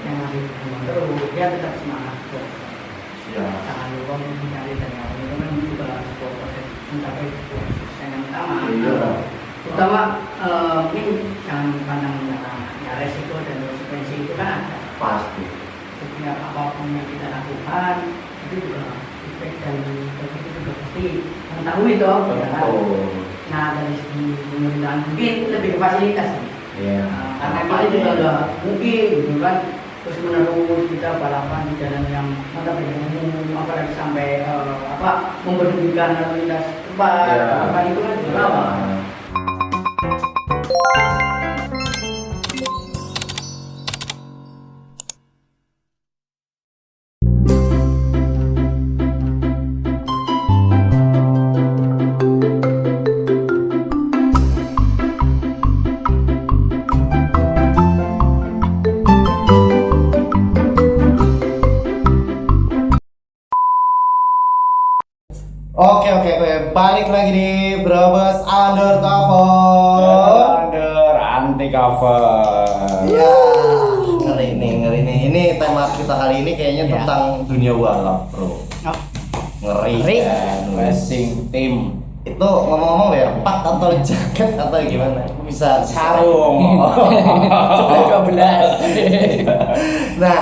yang masih berkembang terus, dia tetap semangat kok. Ya. Jangan lupa mencari dan itu kan juga sebuah proses mencapai sebuah sukses yang utama. Iya. Terutama mungkin jangan pandang ya resiko dan konsekuensi itu kan ada. Pasti. Setiap apapun yang kita lakukan itu juga feedback dan itu juga pasti mengetahui itu, ya kan? Nah dari segi pemerintahan mungkin lebih ke fasilitas nih. Iya. Karena kita juga udah mungkin gitu kan terus menerus kita balapan di jalan yang mata umum apalagi sampai memberhentikan lalu lintas cepat, kan itu kan juga lama. Oke, balik lagi di Brobes Undercover. Anti cover. Ya, ngeri nih. Ini tema kita kali ini kayaknya Ya. tentang dunia balap, bro. Oh, Ngeri Ngeri. kan. Racing team. Itu ngomong-ngomong ya, pak atau jaket atau gimana? Bisa Sarung. 12. Nah,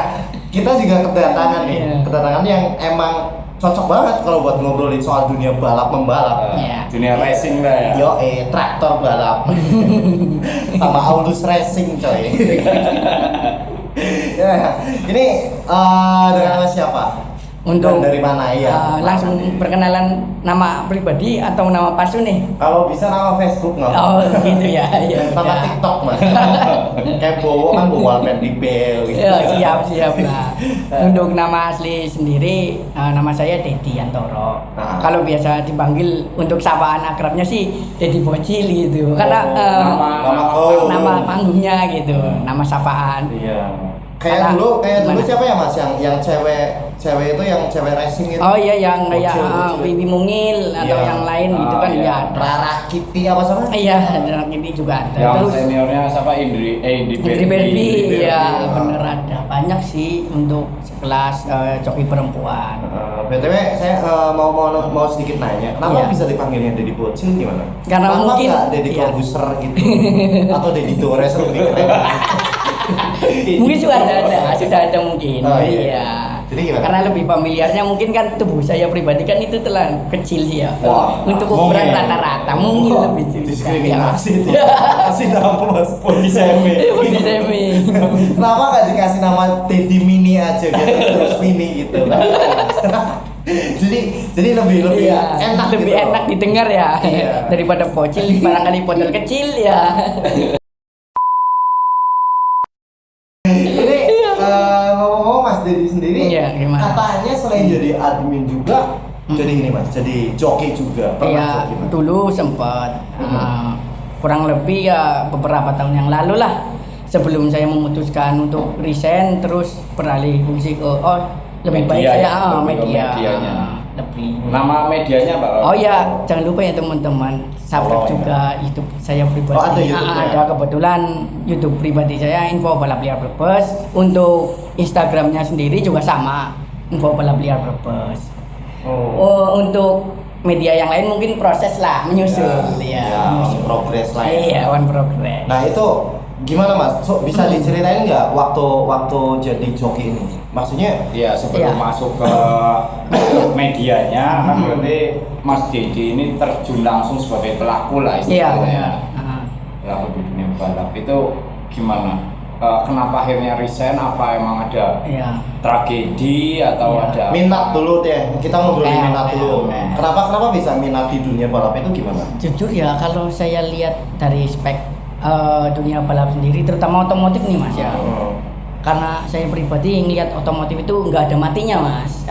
kita juga kedatangan nih. Iya. Kedatangan yang emang cocok banget kalau buat ngobrolin soal dunia balap membalap. Iya. Dunia racing lah ya. Yo, traktor balap sama Aulus Racing, coy. Ya, ini dengan siapa? Untuk Dan dari mana ya? langsung perkenalan nama pribadi atau nama palsu nih? Kalau bisa nama Facebook nggak? Oh gitu ya. Ya Sama udah. TikTok mas. Kayak Bowo kan Bowo Alpen di Bel gitu. Ya, siap lah. Untuk nama asli sendiri, nama saya Dedi Antoro. Nah. Kalau biasa dipanggil untuk sapaan akrabnya sih Dedi Bocil gitu. Karena nama panggungnya gitu, nama sapaan. Iya. Kayak dulu Gimana? siapa ya mas yang cewek itu yang cewek racing itu? Oh iya, yang kayak Bocil. Wiwi Mungil atau Iya. yang lain gitu kan Iya. ya ada. Rara Kitty apa sama? Iya, dan ini juga ada. Yang Terus seniornya siapa? Indri Indri Berbi, ya Berbi. bener ada banyak sih untuk sekelas joki perempuan. BTW saya mau sedikit nanya, kenapa Iya. bisa dipanggilnya Dedi Bocil gimana? Karena kenapa mungkin- nggak Dedi iya. Corbuzier gitu atau Dedi Torres lebih keren? Mungkin sudah ada mungkin. Oh, iya. Iya. Jadi gimana? Karena lebih familiarnya mungkin kan tubuh saya pribadi kan itu telah kecil sih ya. Wah, Untuk ukuran mungkin. rata-rata mungkin Wah, lebih susah. diskriminasi itu. Ya. Kasih nama mas Body shaming. Body shaming. Kenapa nggak dikasih nama Dedi Mini aja gitu, terus Mini gitu? jadi lebih Iya, enak lebih gitu. enak didengar ya Iya. daripada bocil barangkali botol kecil ya. Ini ngomong-ngomong Mas Dedi sendiri, Iya, gimana? katanya selain jadi admin juga, jadi ini Mas, jadi joki juga. Pernah Iya, joki, Mas? dulu sempat kurang lebih ya beberapa tahun yang lalu lah sebelum saya memutuskan untuk resign terus beralih fungsi ke lebih baik Media saya ya, lebih ke media medianya. lebih. Nama medianya Pak? Oh ya, jangan lupa ya teman-teman, subscribe Oh, juga YouTube saya pribadi. Oh, ada YouTube-nya? Ada kebetulan YouTube pribadi saya info balap liar Brebes. Untuk Instagramnya sendiri juga sama, info balap liar Brebes. Untuk media yang lain mungkin proses lah menyusul ya. on progress lah ya. Iya, on progress. Nah itu gimana Mas? Bisa diceritain nggak waktu jadi joki ini? Maksudnya Iya, sebelum Iya. masuk ke medianya kan berarti Mas Dedi ini terjun langsung sebagai pelaku lah Iya, istilahnya. benar. Ah. Pelaku di dunia balap itu gimana? Kenapa akhirnya resign? Apa emang ada Iya. tragedi atau Iya. ada minat dulu deh, kita ngobrolin Oke, minat oke, dulu. oke. Kenapa bisa minat di dunia balap itu gimana? Jujur ya, kalau saya lihat dari spek dunia balap sendiri, terutama otomotif nih Mas ya. Karena saya pribadi ngelihat otomotif itu nggak ada matinya Mas.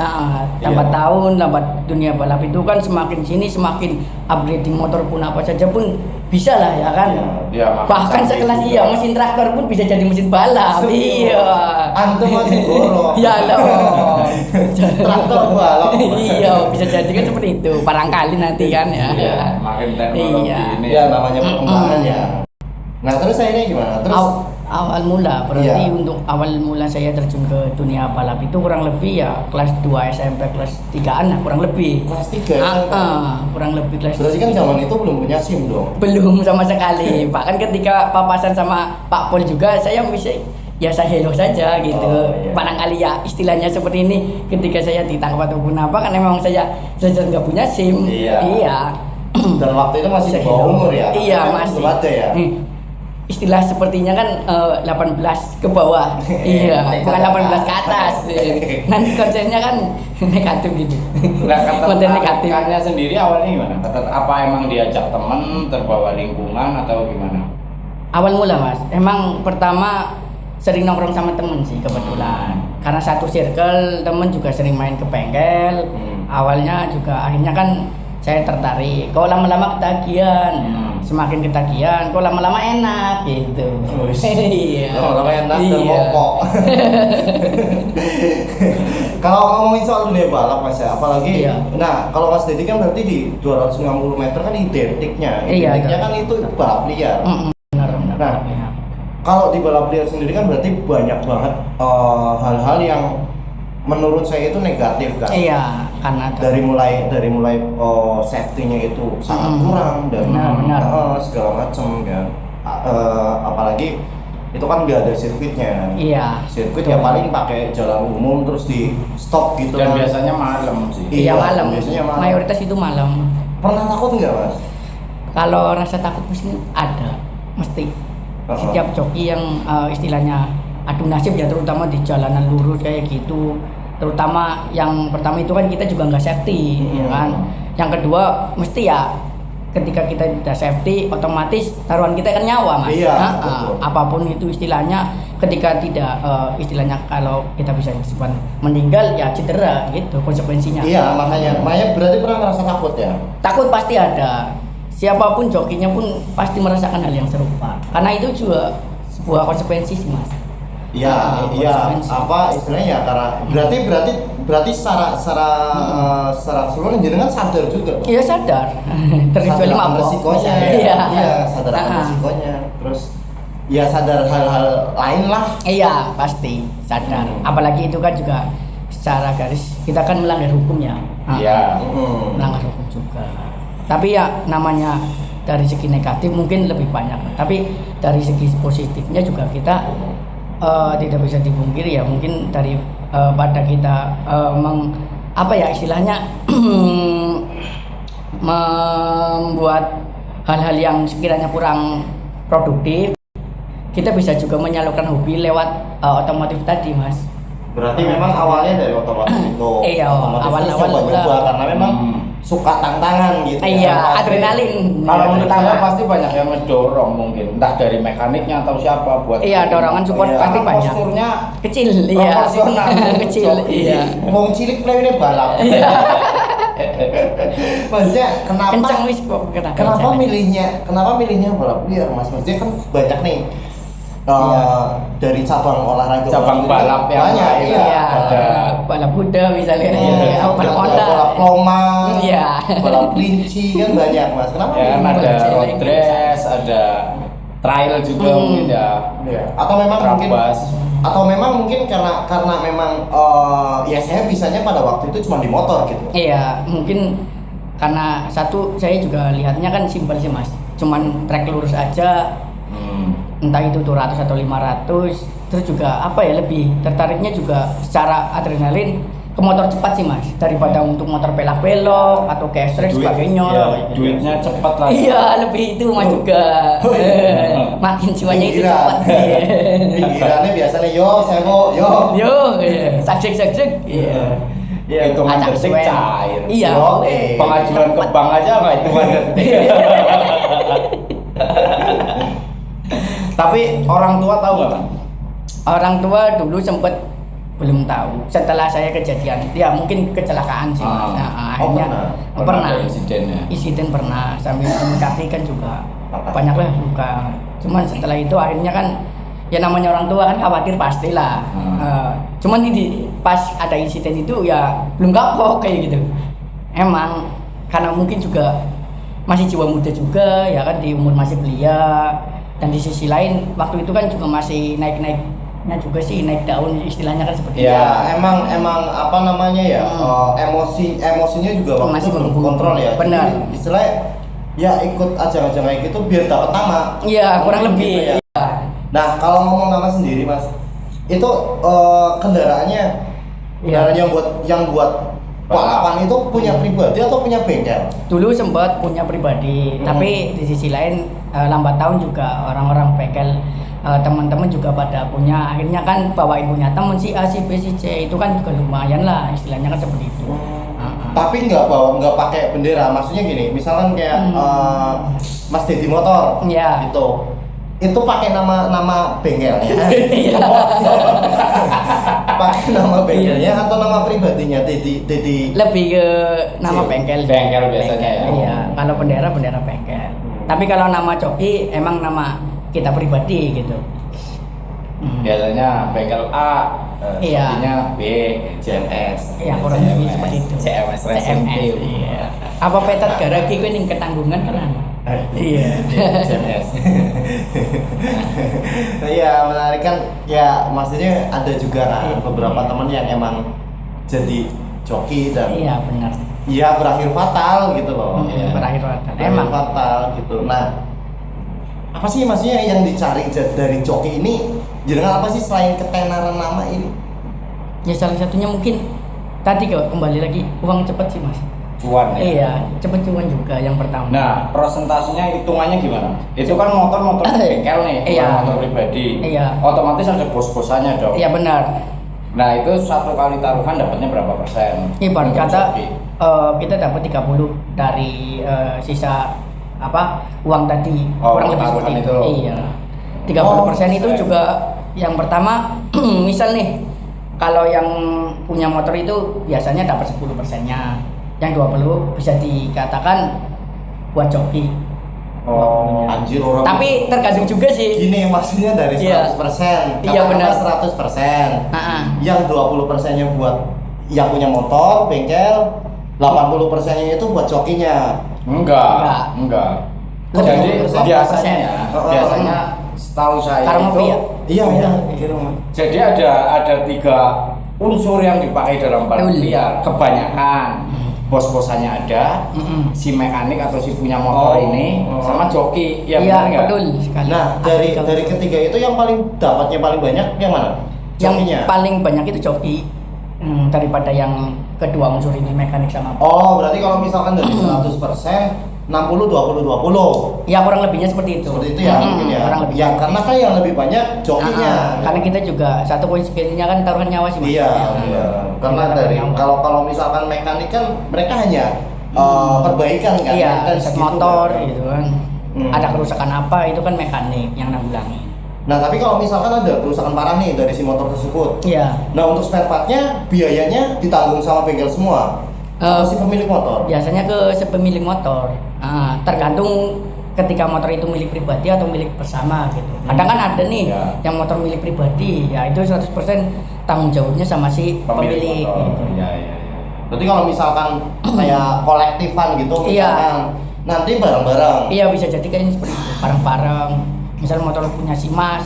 Lambat Iya. tahun, lambat dunia balap itu kan semakin sini semakin upgrading motor pun apa saja pun bisa lah ya kan. Iya, makin Bahkan canggih sekelas juga. iya mesin traktor pun bisa jadi mesin balap. Iya. Antum masih borong. Ya loh. Traktor balap. Iya, bisa jadi kan seperti itu. Barangkali nanti kan ya. Iya, makin teknologi Iya. ini. Ya namanya perkembangan ya. Nah terus akhirnya gimana? Terus Awal mula berarti Iya. untuk awal mula saya terjun ke dunia balap itu kurang lebih ya kelas 2 SMP kelas 3-an lah kurang lebih. Kelas 3 Kurang lebih kelas Berarti kan zaman itu belum punya SIM dong. belum sama sekali. Bahkan ketika papasan sama Pak Pol juga saya bisa ya saya hello saja gitu. Oh, iya. Barangkali ya istilahnya seperti ini ketika saya ditangkap ataupun apa karena memang saya nggak punya SIM. Iya. Iya. Dan waktu itu masih Saya di bawah hello. umur ya. Iya, Kan masih. belum ada ya. Istilah sepertinya kan 18 ke bawah. Iya, bukan 18 ke atas. Nanti konsennya kan negatif gitu. Nah, Konten negatif. ketertarikannya sendiri awalnya gimana? Apa emang diajak temen, terbawa lingkungan atau gimana? Awal mula mas, emang pertama sering nongkrong sama temen sih kebetulan. Karena satu circle temen juga sering main ke bengkel. Awalnya juga akhirnya kan saya tertarik. Kok lama-lama ketagihan, semakin ketagihan, kok lama-lama enak gitu. Iya. Lama-lama enak dan Iya. pokok. Kalau ngomongin soal dunia balap mas ya, apalagi, Iya. nah kalau Mas Dedi kan berarti di 250 meter kan identiknya Iya, kan itu balap liar. Benar. Nah, kalau di balap liar sendiri kan berarti banyak banget hal-hal yang menurut saya itu negatif kan. Iya, karena Dari mulai safety-nya itu sangat kurang dan Benar. segala macam kan. Apalagi itu kan nggak ada sirkuitnya. Iya. Sirkuit betul. ya paling pakai jalan umum terus di stop gitu Dan kan. biasanya malam sih. Iya malam. Biasanya malam. Mayoritas itu malam. Pernah takut nggak mas? Kalau rasa takut mesti ada, mesti. Setiap joki yang istilahnya adu nasib ya terutama di jalanan lurus kayak gitu. Terutama yang pertama itu kan kita juga nggak safety, ya kan. Yang kedua mesti ya ketika kita tidak safety otomatis taruhan kita kan nyawa mas. Iya, Nah, betul. apapun itu istilahnya ketika tidak istilahnya kalau kita bisa disebut meninggal ya cedera gitu konsekuensinya. Iya makanya berarti pernah ngerasa takut ya? Takut pasti ada. Siapapun jokinya pun pasti merasakan hal yang serupa. Karena itu juga sebuah konsekuensi sih mas. Iya, konsekuensi. apa istilahnya ya karena berarti secara keseluruhan jenengan sadar juga. Iya sadar. Terkecuali Sadar akan mabok. resikonya ya. Iya. Iya, sadar akan resikonya. Terus ya sadar hal-hal lain lah. Iya pasti sadar. Apalagi itu kan juga secara garis kita kan melanggar hukum ya. Iya. Melanggar hukum juga. Tapi ya namanya dari segi negatif mungkin lebih banyak. Tapi dari segi positifnya juga kita tidak bisa dipungkiri ya mungkin dari pada kita apa ya istilahnya membuat hal-hal yang sekiranya kurang produktif kita bisa juga menyalurkan hobi lewat otomotif tadi mas. Berarti memang awalnya dari otomotif itu. Iya, Otomotif awal-awal terus nyoba-nyoba udah. karena memang suka tantangan gitu. Iya, Pasti. adrenalin. Kalau menurut Anda pasti banyak yang ngedorong mungkin, entah dari mekaniknya atau siapa buat. Iya, dorongan support Iya, pasti Karena banyak. posturnya Kecil, iya. proporsional. Kecil, iya. Wong cilik play balap. Maksudnya kenapa? Kencang wis kok Kenapa milihnya balap liar mas? Maksudnya kan banyak nih dari cabang olahraga Cabang balap yang banyak lain. iya. Iya, Ada. balap kuda misalnya, Iya, balap ada Honda. balap lomang, Iya. balap kelinci kan banyak mas. Kenapa? Ya kan milih ada Balap road cilik. race, ada trail juga mungkin ya. Iya. Atau memang mungkin Trabas. karena memang ya saya bisanya pada waktu itu cuma di motor gitu. Iya, mungkin karena satu saya juga lihatnya kan simpel sih mas, cuman trek lurus aja, entah itu 200 atau 500, terus juga apa ya lebih tertariknya juga secara adrenalin ke motor cepat sih mas, daripada untuk motor pelak-pelok atau gestrek sebagainya. Ya, duitnya cepat lah. Iya, lebih itu mas juga. Makin jiwanya itu Pinggiran. cepat. Iya. Pinggirannya biasanya yo saya mau yo. Yo, iya. Saksek. Iya. Iya, Hitungan Acak detik suwen. cair. Iya. Oke. Pengajuan ke bank aja nggak hitungan detik. Tapi orang tua tahu nggak kan? Orang tua dulu sempet belum tahu. Setelah saya kejadian, ya mungkin kecelakaan sih mas. Nah, akhirnya pernah. ada insidennya. Insiden pernah sambil kaki kan juga banyak lah luka. Cuman setelah itu akhirnya kan ya namanya orang tua kan khawatir pastilah. Cuman pas ada insiden itu ya belum kapok kayak gitu. Emang karena mungkin juga masih jiwa muda juga ya kan di umur masih belia. Dan di sisi lain waktu itu kan juga masih naik-naiknya juga sih, naik daun istilahnya kan seperti itu. Ya, emang apa namanya ya, emosinya juga waktu Masih itu belum belum kontrol ya. benar. Jadi, istilahnya ya ikut ajang-ajang kayak gitu biar dapat nama. Iya, kurang Gitu lebih. ya. Iya. Nah, kalau ngomong nama sendiri Mas, itu kendaraannya Iya. yang buat balapan itu punya pribadi atau punya bengkel? Dulu sempat punya pribadi, tapi di sisi lain lambat tahun juga orang-orang bengkel teman-teman juga pada punya, akhirnya kan bawain punya temen si A, si B, si C, itu kan juga lumayan lah istilahnya kan seperti itu. Tapi nggak pakai bendera, maksudnya gini, misalkan kayak Mas Dedi Motor, Iya. itu pakai nama bengkelnya, Iya. pakai nama bengkelnya atau nama pribadinya Dedi. Lebih ke nama Si. bengkel. Bengkel biasanya ya. Iya, kalau bendera bengkel. Tapi kalau nama joki emang nama kita pribadi gitu. Biasanya bengkel A, Iya. jokinya B, CMS. Ya kurang lebih seperti itu. CMS Racing Team. Iya. Apa petat garagi gue ning ketanggungan kan? Iya. CMS. Nah, iya menarik kan ya, maksudnya ada juga kan beberapa teman yang emang jadi joki dan Iya benar. ya berakhir fatal gitu loh. Iya, berakhir fatal. Berakhir Emang. fatal gitu. Nah, apa sih maksudnya yang dicari dari joki ini? Jenengan apa sih selain ketenaran nama ini? Ya salah satunya mungkin tadi kembali lagi uang cepet sih mas. Cuan ya. Iya, cepet cuan juga yang pertama. Nah, persentasenya hitungannya gimana? Itu kan motor bengkel nih, bukan Iya. motor pribadi. Iya. Otomatis ada bos-bosannya dong. Iya benar. Nah, itu satu kali taruhan dapatnya berapa persen? Ibarat Untuk kata joki? kita dapat 30 dari sisa uang tadi, Oh, kurang lebih taruhan seperti itu. itu. Iya. 30% itu persen. juga yang pertama misal nih kalau yang punya motor itu biasanya dapat 10%-nya. Yang 20 bisa dikatakan buat joki. Oh, Anjir orang. Tapi tergantung juga sih. Gini maksudnya dari 100%. Iya. Iya, benar. 100%. Heeh. Yang 20%-nya buat yang punya motor, bengkel, 80%-nya itu buat jokinya. enggak. Lebih Jadi 20%. biasanya ya, Oh, biasanya setahu saya Karena itu ya? Iya, kira jadi ada 3 unsur yang dipakai dalam balap Betul. liar. Kebanyakan bos-bosannya ada, Mm-mm. si mekanik atau si punya motor ini sama joki. Ya, Iya, benar nggak? betul sekali. Nah, dari ketiga itu yang dapatnya paling banyak yang mana? yang Jokinya. paling banyak itu joki daripada yang kedua unsur ini mekanik sama. Oh, berarti kalau misalkan dari 100% 60 20 20. Ya kurang lebihnya seperti itu. Seperti itu ya mungkin ya. Kurang lebih. Ya karena kan yang lebih banyak jokinya. Karena kita juga satu konsekuensinya kan taruhan nyawa sih mas. Iya, iya. Karena Kita taruhan dari nyawa. kalau misalkan mekanik kan mereka hanya perbaikan kan. Iya, dan set segitu motor kan. gitu kan. Ada kerusakan apa itu kan mekanik yang nanggulangi. Nah, tapi kalau misalkan ada kerusakan parah nih dari si motor tersebut. Iya. Nah, untuk spare part-nya biayanya ditanggung sama bengkel semua. Atau si pemilik motor? Biasanya ke si pemilik motor. Tergantung ketika motor itu milik pribadi atau milik bersama gitu. Kadang kan ada nih Ya. yang motor milik pribadi, ya itu 100% tanggung jawabnya sama si pemilik motor. gitu. Iya. Berarti kalau misalkan kayak kolektifan gitu Iya. misalkan nanti bareng-bareng. Iya bisa jadi kayak seperti itu, bareng-bareng. Misal motor punya si Mas,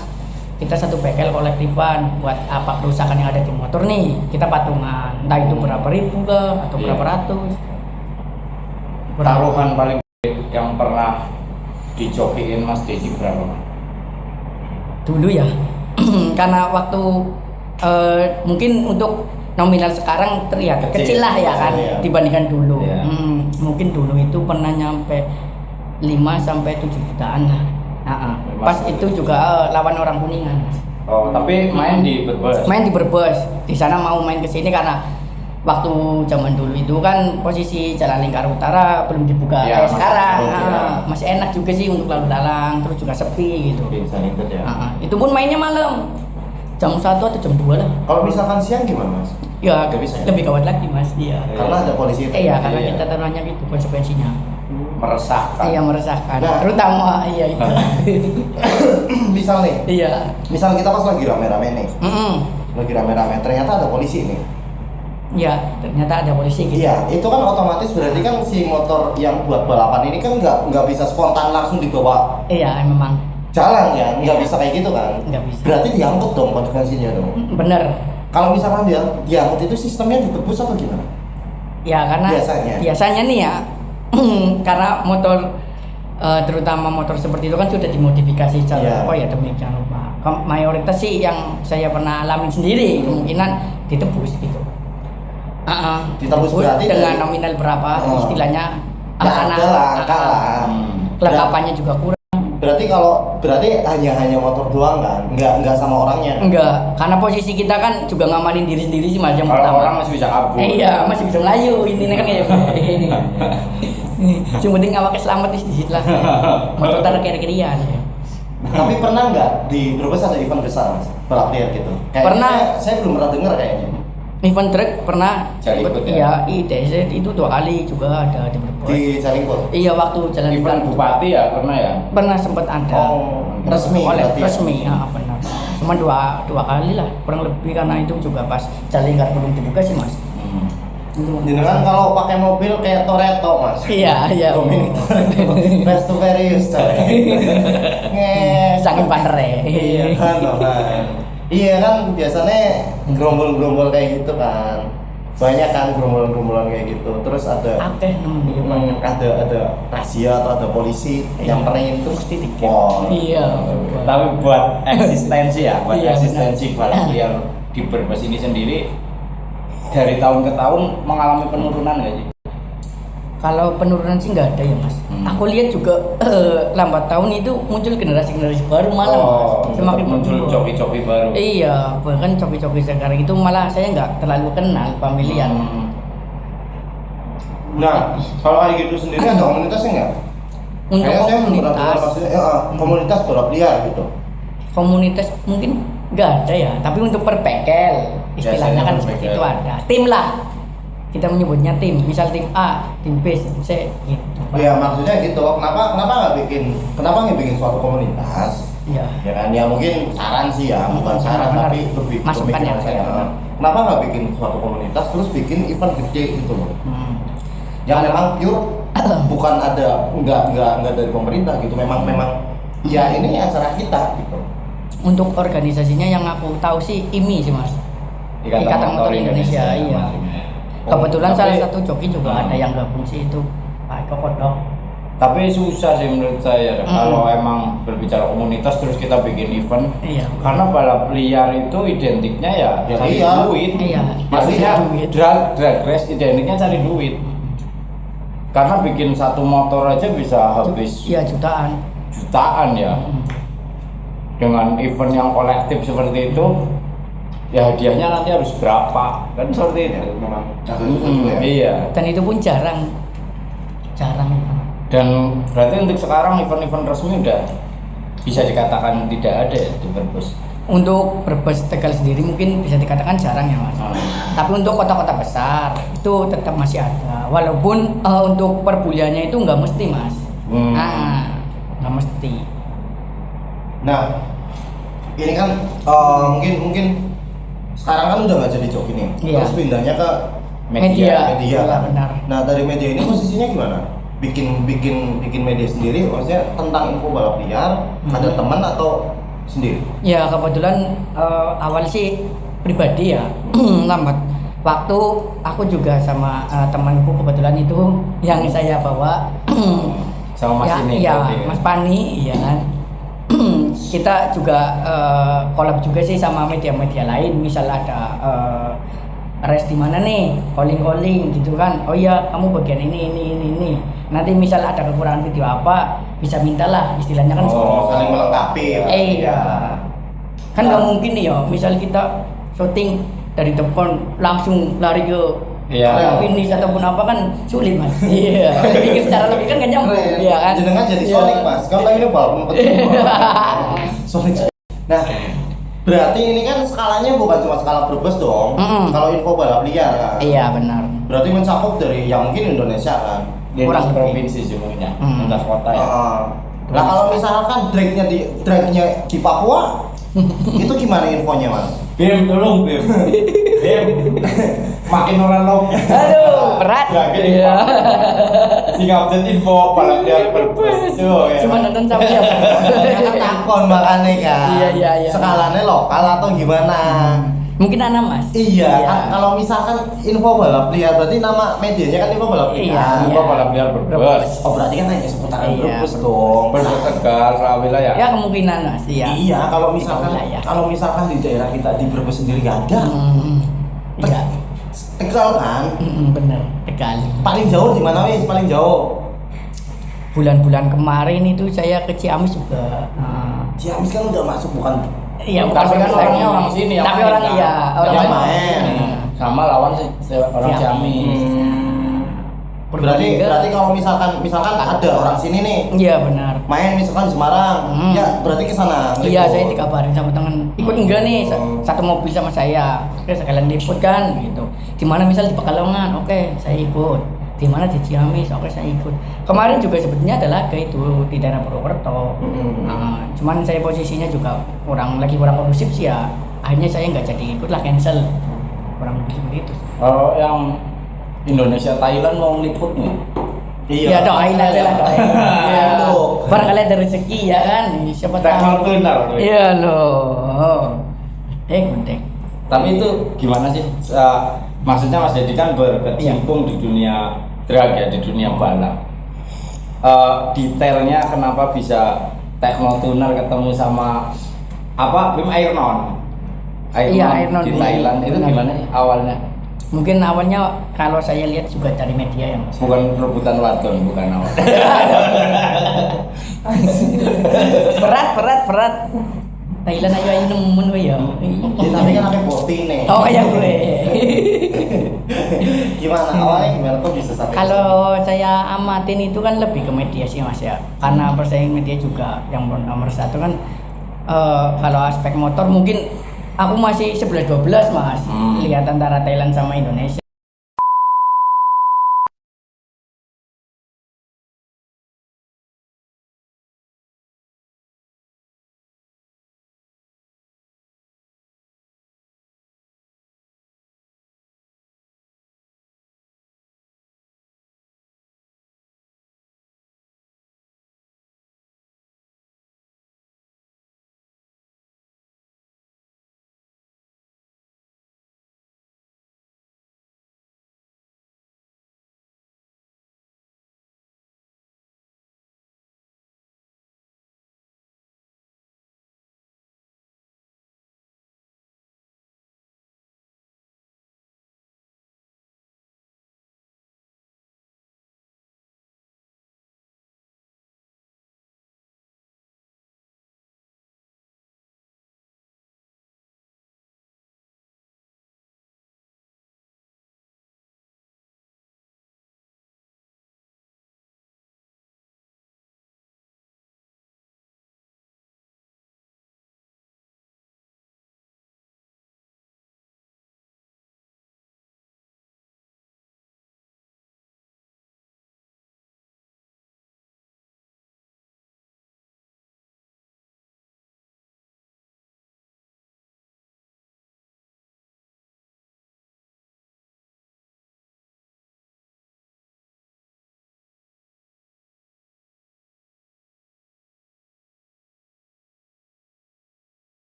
kita satu bengkel kolektifan buat apa kerusakan yang ada di motor nih, kita patungan. Entah itu berapa ribu ke atau Iya. berapa ratus. Taruhan paling gede yang pernah dijokiin Mas Dedi berapa? Mas? Dulu ya, karena waktu mungkin untuk nominal sekarang terlihat kecil lah ya kan Iya. dibandingkan dulu. Iya. Mungkin dulu itu pernah nyampe 5 sampai 7 jutaan lah. Pas itu juga lawan orang Kuningan. Oh, tapi main di Brebes. Main di Brebes. Di sana mau main ke sini karena waktu zaman dulu itu kan posisi Jalan Lingkar Utara belum dibuka Iya, kayak masih sekarang. sepi, ya. Masih enak juga sih untuk lalu lalang, terus juga sepi gitu. Bisa ikut ya. Itu pun mainnya malam. Jam 1 atau jam 2 lah. Kalau misalkan siang gimana, Mas? Ya, Nggak bisa ya? lebih gawat lagi Mas. Iya. Karena ada polisi itu. Iya, karena Iya. kita taruhannya gitu konsekuensinya. Meresahkan. Iya, meresahkan. Nah. Terutama iya itu. Misal nih, Iya. misal kita pas lagi rame-rame nih, Mm-mm. lagi rame-rame, ternyata ada polisi nih. Iya, ternyata ada polisi gitu. Iya, itu kan otomatis berarti kan si motor yang buat balapan ini kan nggak bisa spontan langsung dibawa Iya, memang. jalan ya, nggak bisa kayak gitu kan? Nggak bisa. Berarti diangkut dong konsekuensinya dong. Bener. Kalau misalkan dia diangkut itu sistemnya ditebus atau gimana? Ya karena biasanya nih ya karena motor terutama motor seperti itu kan sudah dimodifikasi secara apa ya demikian rupa. Mayoritas sih yang saya pernah alami sendiri kemungkinan ditebus gitu. Ditebus berarti dengan nominal berapa istilahnya ya ada lah angka lah. Kelengkapannya juga kurang. Berarti hanya motor doang kan? Enggak sama orangnya. Enggak, karena posisi kita kan juga ngamanin diri sendiri sih Mas yang Kalau pertama. orang masih bisa kabur. Iya, masih bisa melayu. Ini kan kayak ini. Yang penting awaknya selamat di situ lah. Motor taruh kiri-kirian. Tapi pernah nggak di Brebes ada event besar Mas? Balap liar gitu? Pernah. Saya belum pernah dengar kayaknya. Event truk pernah. Cari ikut ya? Iya, ITZ itu 2 kali juga ada di Brebes. Di Jalingkot? Iya, waktu jalan Event bupati ya pernah ya? Pernah sempat ada. Oh, resmi oleh berarti ya? resmi, benar. Cuma dua kali lah, kurang lebih karena itu juga pas jalan lingkar belum dibuka sih Mas. Dengan kalau pakai mobil kayak Toretto Mas. Iya. Fast to Furious coy. Saking paner ya. Iya kan. Iya kan biasanya gerombol-gerombol kayak gitu kan. Banyak kan gerombolan-gerombolan kayak gitu. Terus ada ada rahasia atau ada polisi yang nyamperin terus ditipol. Iya. Tapi buat eksistensi ya, Iya, eksistensi balap liar di Brebes ini sendiri dari tahun ke tahun mengalami penurunan nggak sih? Kalau penurunan sih nggak ada ya Mas. Aku lihat juga lambat tahun itu muncul generasi baru malah Mas. Semakin muncul coki-coki baru. Iya, bahkan coki-coki sekarang itu malah saya nggak terlalu kenal familiar. Nah, kalau kayak gitu sendiri ada komunitasnya nggak? Untuk saya komunitas, komunitas balap liar gitu. komunitas mungkin nggak ada ya. Tapi untuk per bengkel istilahnya kan seperti itu ada. Tim lah. Kita menyebutnya tim, misal tim A, tim B, tim C gitu. Ya maksudnya gitu. Kenapa nggak bikin suatu komunitas? Iya. Ya kan ya mungkin saran sih ya, bukan saran Benar. tapi lebih Masukan pemikiran ya, saya. benar. Kenapa nggak bikin suatu komunitas terus bikin event gede gitu loh? Yang memang pure bukan ada nggak dari pemerintah gitu. Memang ya ini acara kita gitu. Untuk organisasinya yang aku tahu sih IMI sih Mas. Ikatan Motor Indonesia, iya. Kebetulan salah satu joki juga ada yang gabung sih itu Pak Eko Kodok. Tapi susah sih menurut saya kalau emang berbicara komunitas terus kita bikin event. Iya. Karena balap liar itu identiknya ya cari duit. Iya. Maksudnya duit. drag race identiknya cari duit. Karena bikin satu motor aja bisa habis Iya jutaan ya. Dengan event yang kolektif seperti itu, ya hadiahnya nanti harus berapa kan seperti itu memang. Iya. Dan itu pun jarang. Dan berarti untuk sekarang event-event resmi udah bisa dikatakan tidak ada ya di Brebes. Untuk Brebes Tegal sendiri mungkin bisa dikatakan jarang ya Mas. Tapi untuk kota-kota besar itu tetap masih ada. Walaupun untuk per bulannya itu nggak mesti Mas. Nggak mesti. Nah, ini kan mungkin sekarang kan udah nggak jadi joki nih. Iya. Terus pindahnya ke Media kan. benar. Nah, dari media ini posisinya gimana? Bikin media sendiri, maksudnya tentang info balap liar, ada teman atau sendiri? Ya kebetulan awal sih pribadi ya lambat waktu aku juga sama temanku kebetulan itu yang saya bawa Sama Mas ya, ini. iya Mas Pani iya kan. Kita juga collab juga sih sama media-media lain, misal ada res di mana nih, calling gitu kan. Oh iya, kamu bagian ini. Nanti misal ada kekurangan video apa, bisa mintalah istilahnya kan. Saling melengkapi ya. Iya. Kan nggak mungkin nih ya, misal kita syuting dari depan langsung lari ke finish ataupun apa kan sulit Mas. Iya. Pikir secara logika kan nggak nyambung. Iya kan. Jenengan jadi Sonic Mas. Kalau ini balap Sonic. Nah, berarti ini kan skalanya bukan cuma skala Brebes dong. Kalau info balap liar kan. Iya benar. Berarti mencakup dari yang mungkin Indonesia kan. Kurang provinsi semuanya, lintas kota ya. Nah kalau misalkan dragnya di Papua, itu gimana infonya Mas? Bim, tolong Bim. makin orang lo. Aduh, berat. Iya. Sing update info balap liar berbus. Cuma nonton sama ya. Takon makanya kan. Iya. Skalanya lokal atau gimana? Mungkin anak Mas. Iya, kalau misalkan info balap liar berarti nama medianya kan info balap liar. Iya. Info balap liar berbus. Oh berarti kan hanya seputaran Iya. Brebes dong. Berbus Tegal, Rawila ya. Ya kemungkinan Mas, iya. Iya, kalau misalkan wilayah. di daerah kita di Brebes sendiri gak ada. Iya. Tegal kan? Bener, Tegal. Paling jauh di mana wis? Paling jauh. Bulan-bulan kemarin itu saya ke Ciamis juga. Ciamis kan udah masuk bukan? Iya, Tapi kan orangnya orang sini yang Tapi main, orang kan? iya, orang Yang main. main. Sama lawan orang Ciamis. Berarti kalau misalkan ada orang sini nih Iya benar. main misalkan di Semarang, ya berarti ke sana. Iya, saya dikabarin sama teman ikut enggak nih satu mobil sama saya. Oke, sekalian liput kan gitu. Di mana misal di Pekalongan, oke, saya ikut. Di mana di Ciamis, oke saya ikut. Kemarin juga sebetulnya adalah ke itu di daerah Purwokerto. Nah, cuman saya posisinya juga kurang kondusif sih ya. Akhirnya saya nggak jadi ikut lah, cancel. Kurang lebih seperti itu. Kalau yang Indonesia Thailand mau liput nih. Iya, doain aja lah, doain. Iya, Itu. barangkali ada rezeki ya kan. Siapa Tekmal tahu. tunar. Iya loh. Gundek. Tapi itu gimana sih? Maksudnya Mas Dedi kan berkecimpung di dunia drag ya, di dunia balap. Detailnya kenapa bisa Tekno Tuner ketemu sama Bim Airnon? Iya, Airnon di di- Thailand itu benar. gimana sih awalnya? Mungkin awalnya kalau saya lihat juga dari media yang Bukan rebutan wadon, bukan awal. berat. Thailand ayo nemen we ya. Ya, tapi kan aku posting nih. Oh ya gue. Gimana awalnya kok bisa sampai? Kalau saya amatin itu kan lebih ke media sih Mas ya. Karena persaingan media juga yang nomor satu kan kalau aspek motor mungkin aku masih 11-12 Mas. Lihat antara Thailand sama Indonesia.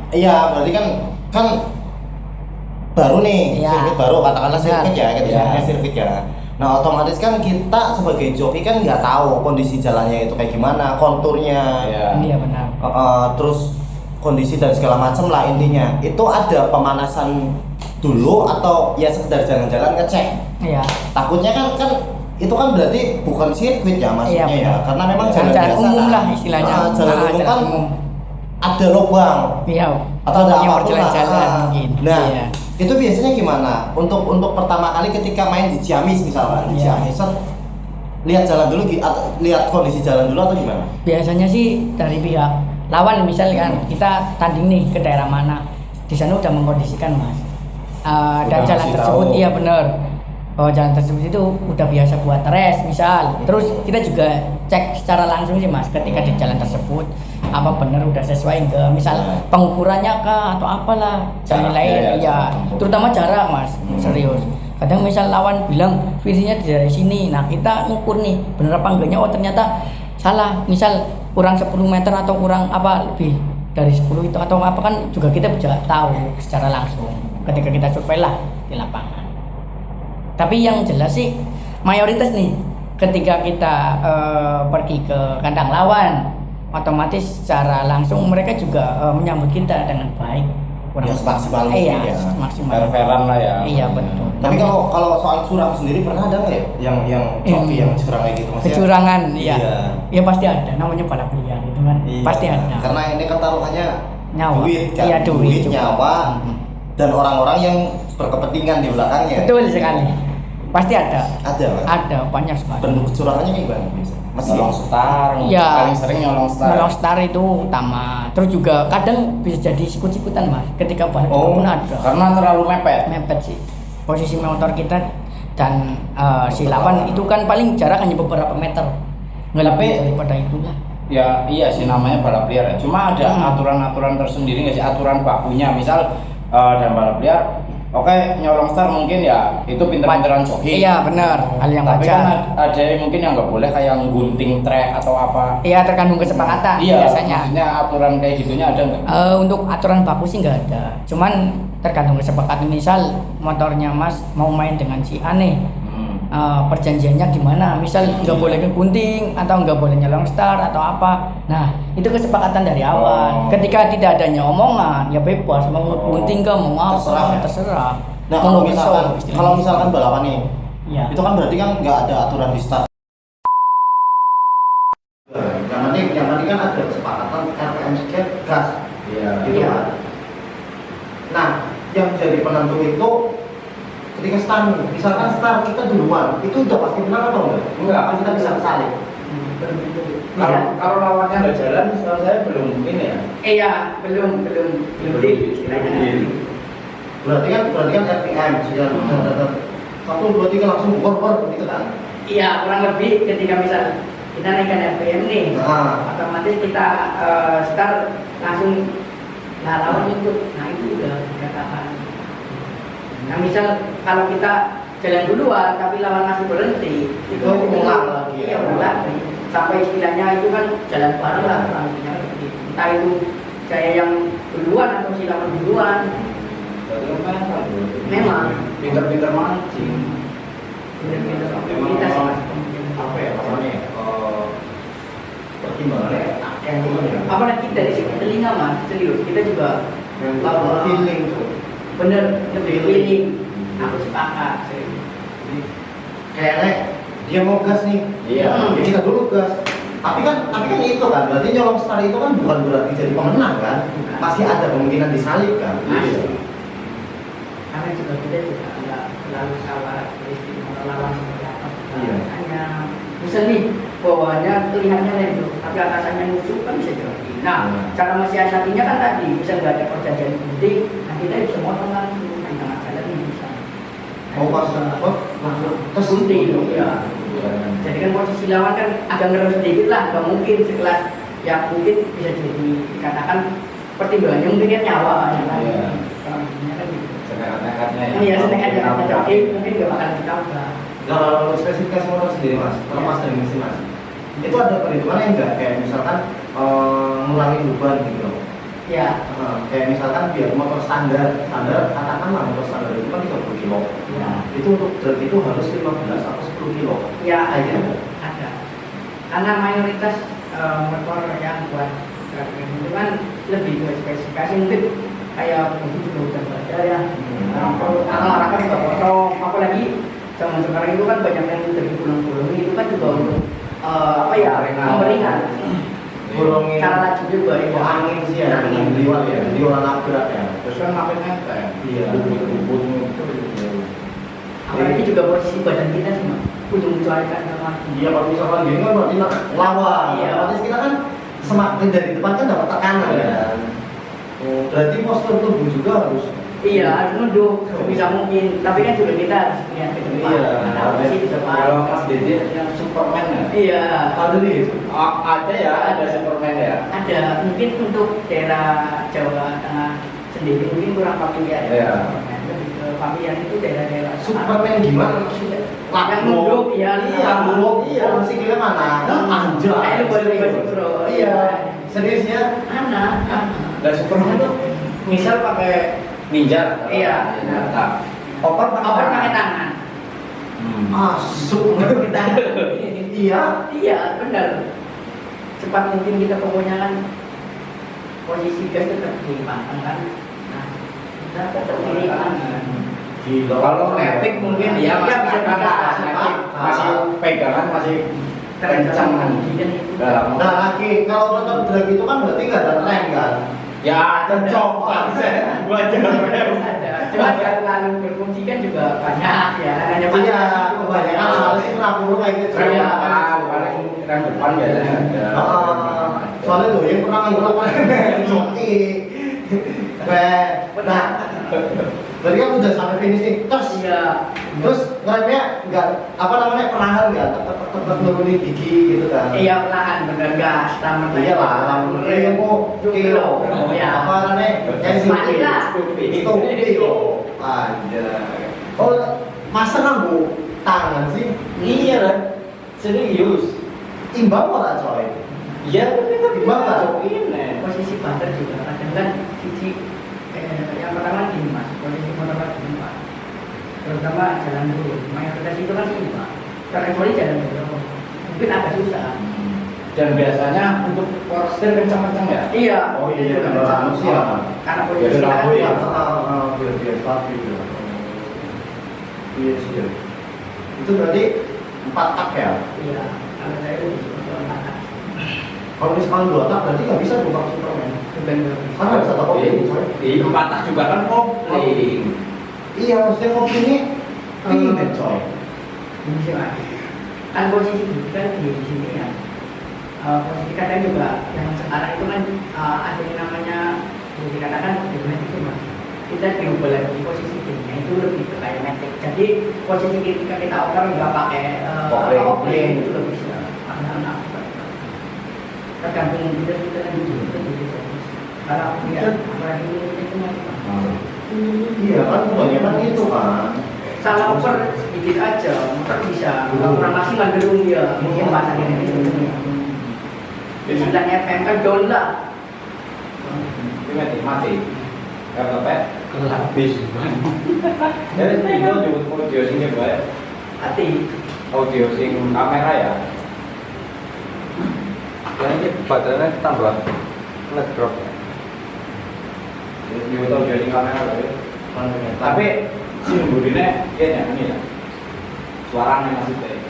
Iya, berarti kan baru nih, Iya. sirkuit baru, katakanlah sirkuit ya, kita Iya. sebutnya sirkuit ya. Nah, otomatis kan kita sebagai joki kan nggak tahu kondisi jalannya itu kayak gimana, konturnya, Iya benar. terus kondisi dan segala macam lah intinya. Itu ada pemanasan dulu atau ya sekedar jalan-jalan ngecek? Iya. Takutnya kan itu kan berarti bukan sirkuit ya maksudnya Iya, ya, benar. karena memang jalan Jalan biasa umum kan. lah istilahnya. Jalan umum kan ada lubang Iya. atau ada yang apapun berjalan-jalan lah. mungkin. Nah, Iya. itu biasanya gimana? Untuk pertama kali ketika main di Ciamis misalkan, di Iya. Ciamis kan lihat jalan dulu atau lihat kondisi jalan dulu atau gimana? Biasanya sih dari pihak lawan misalkan kita tanding nih ke daerah mana, di sana udah mengkondisikan mas. Dan Udah jalan ngasih tersebut tahu. iya benar. Bahwa jalan tersebut itu udah biasa buat rest misal. Terus kita juga cek secara langsung sih mas, ketika di jalan tersebut apa benar udah sesuai enggak, misal pengukurannya kah atau apalah dan Jarak, lain ya, ya, terutama jarak mas, serius. Kadang misal lawan bilang visinya dari sini, nah kita ngukur nih bener apa enggaknya, oh ternyata salah, misal kurang 10 meter atau kurang apa lebih dari 10 itu atau apa kan juga kita bisa tahu secara langsung ketika kita survei lah di lapangan. Tapi yang jelas sih mayoritas nih ketika kita pergi ke kandang lawan, otomatis secara langsung mereka juga menyambut kita dengan baik. Ya, semaksimal mungkin iya, ya. maksimal. Fair-fairan lah ya. Iya betul. Tapi kalau soal curang sendiri pernah ada nggak ya yang joki yang curang kayak gitu? Maksudnya, kecurangan, iya. Iya. Ya pasti ada, namanya balap liar itu kan. Iya. Pasti ada. Karena ini kan taruhannya Nyawa. duit kan, Iya, duit juga. nyawa, dan orang-orang yang berkepentingan di belakangnya. Betul sekali. Pasti ada. Ada kan? Ada banyak sekali. Bentuk kecurangannya kayak gimana biasa? Masih Nyolong star, Iya. paling sering nyolong star. Nyolong star itu utama. Terus juga kadang bisa jadi sikut-sikutan mas. Ketika balap juga pun ada. Karena terlalu mepet. Mepet sih. Posisi motor kita dan si lawan itu kan paling jarak hanya beberapa meter. Nggak lebih Tapi- daripada itulah. Ya iya sih namanya balap liar. Cuma ada aturan-aturan tersendiri nggak sih, aturan bakunya. Misal dalam balap liar, oke nyolong star mungkin ya itu pinter-pinteran joki. Iya benar. Hal yang Tapi wajar. kan ada yang mungkin yang nggak boleh kayak gunting trek atau apa. Iya tergantung kesepakatan Iya, biasanya. maksudnya aturan kayak gitunya ada nggak? Untuk aturan baku sih nggak ada. Cuman tergantung kesepakatan. Misal motornya mas mau main dengan si aneh. Perjanjiannya gimana, misal nggak boleh ngegunting atau nggak boleh nyolong star atau apa. Nah itu kesepakatan dari awal. Ketika tidak adanya omongan ya bebas mau ngegunting ke mau apa Terserah ya? terserah. Nah Mau kalau misalkan balapan nih, ya. itu kan berarti kan nggak ada aturan di start. Yang tadi kan ada kesepakatan RPM sekian gas, Iya. gitu kan. Nah, yang jadi penentu itu ketika start, misalkan start kita duluan, itu udah pasti menang atau enggak? Enggak. Apa kita bisa salib? Kalau lawannya nggak jalan, setahu saya belum mungkin ya. Iya belum Berarti kan RPM sekian, satu dua tiga langsung bor gitu kan? Iya kurang lebih ketika misal kita naikkan RPM nih, Nah. otomatis kita start langsung lawan itu, nah itu udah dikatakan. Nah misal kalau kita jalan duluan tapi lawan masih berhenti, Itu ulang lagi ya? Iya ulang lagi. Sampai istilahnya itu kan jalan bareng lah, kurang lebihnya seperti itu. Entah itu saya yang duluan atau si lawan duluan. Memang. Pinter-pinter mancing. Bener-bener Memang kita sih, Mas. apa ya namanya? Pertimbangannya Apalagi dari segi telinga mas, serius kita juga Feeling tuh. bener lebih feeling. Aku sepakat. Serius. Kayaknya dia mau gas nih. Iya. Ya kita dulu gas. Tapi kan itu kan berarti nyolong star itu kan bukan berarti jadi pemenang kan? Masih ada kemungkinan disalib kan? Masih. Karena juga kita juga nggak terlalu salah istimewa lawan seperti apa. Iya. Hanya misal nih bawahnya kelihatannya itu, tapi atasannya musuh kan bisa jadi. Nah, cara mensiasatinya kan tadi bisa nggak ada perjanjian penting, nah kita bisa motong langsung di tengah jalan ini bisa. Oh pas langsung Terus gunting, ya. Jadi kan posisi lawan kan agak ngerem sedikit lah, nggak mungkin sekelas yang mungkin bisa jadi dikatakan pertimbangannya mungkin kan nyawa ya kan. Iya. Kalau intinya kan gitu. Senekat-nekatnya ya. Iya, senekat aja joki mungkin nggak bakal ditabrak. kalau spesifikasi motor sendiri mas, terlepas dari mesin mas, itu ada perhitungannya enggak? Kayak misalkan ngurangin beban gitu loh. Ya. Kayak misalkan biar motor standar katakanlah motor standar itu kan 30 kilo. Ya. Itu untuk truk itu harus 15 atau 10 kilo. Ya, ada. Karena mayoritas motor yang buat traveling itu kan lebih ke spesifikasi, mungkin kayak itu juga udah ada ya. Orang-orang kan juga potong, apalagi zaman sekarang itu kan banyak yang dari gulung-gulung itu kan juga untuk memperingan. Gulungin cara laju juga ya. Angin sih ya, angin liwat ya, di orang nabrak ya. Terus kan makin nempel. Iya. Bubut-bubut. Apalagi juga posisi badan kita sih, Mas. Ujung mencualikan sama. Iya, kalau misalkan gini kan berarti lawan. Iya. Otomatis kita kan semakin dari depan kan dapat tekanan kan. Berarti postur tubuh juga harus. Iya, harus nunduk sebisa mungkin. Tapi kan juga kita harus lihat ke depan. Iya. Ada sih di depan. Kalau Mas Dede yang Superman ya? Iya. Ada nih. Ada ya, ada Superman ya. Ada, mungkin untuk daerah Jawa Tengah sendiri mungkin kurang familiar ya. Iya. Lebih ke familiar itu daerah-daerah Superman gimana maksudnya? yang nunduk, iya, nunduk, iya, sikilnya mana? Anjay. Ayo boleh bro. Iya, seriusnya? Mana? Dan Superman itu misal pakai ninja. Iya. Nah, Oper Pakai tangan. Masuk Pakai tangan. Iya. Iya, benar. Cepat mungkin kita pokoknya kan posisi gas tetap di pantang kan. Nah, kita tetap kiri kanan. Kalau netik mungkin ya Iya, bisa netik masih pegangan masih kencang kan. Nah, lagi kalau motor drag itu kan berarti nggak ada rem kan? Ya, kencok buat jalan. Cuma nggak terlalu berfungsi kan juga banyak ya. Hanya Iya, kebanyakan soalnya sih pernah perlu kayak gitu. Rem paling rem depan biasanya ada. Soalnya tuh yang pernah ngelakuin joki. Nah, berarti kan udah sampai finish nih. Terus remnya nggak apa namanya perlahan nggak tetap nurunin gigi gitu kan? Iya, perlahan bener gas. Iya lah, remnya kok kilo. Apa namanya? Yang Mati lah. Itu kilo. Anjay. Oh, masa nggak tangan sih? Iya lah, serius. Imbang ora coy. Iya, Imbang lah. Posisi banter juga kadang kan sisi yang pertama gini mas, posisi motor gini mas, terutama jalan dulu, mayoritas itu kan imbang, terkecuali jalan dulu, mungkin agak susah. Dan biasanya untuk power steer kencang-kencang ya? Iya. Oh iya, itu juga kalau kencang. manusia. Karena posisi Biar kan lagu ya. Biar stabil ya. Iya sih. Itu berarti 4 tak ya? Iya, kalau saya lebih suka makan. Kalau misalkan 2 tak berarti nggak bisa buka Superman. Bener. Karena bisa tak kopling coy. Di patah juga kan kopling. Iya, maksudnya koplingnya pindah coy. Ini sih mas, kan posisi kita di sini ya. Posisi kadang juga yang sekarang itu kan ada yang namanya boleh dikatakan gimana itu mas, kita dirubah lagi posisi kirinya itu lebih ke kayak metik. Jadi posisi ketika kita oper nggak pakai kopling itu lebih bisa karena tergantung kita kan gitu. Kalau ya apalagi itu mas. Iya kan kebanyakan itu kan. Salah oper sedikit aja, motor bisa kurang maksimal gedung dia mungkin pasangnya itu. Istilahnya pempel down lah. Ini mati. Karena apa? Habis. Jadi itu juga audio sing bae. Hati. Audio sing kamera ya. Yang ini baterainya tambah ngedrop ya. Jadi itu audio sing kamera bae. Tapi si burine kayaknya ini ya. Suaranya masih baik.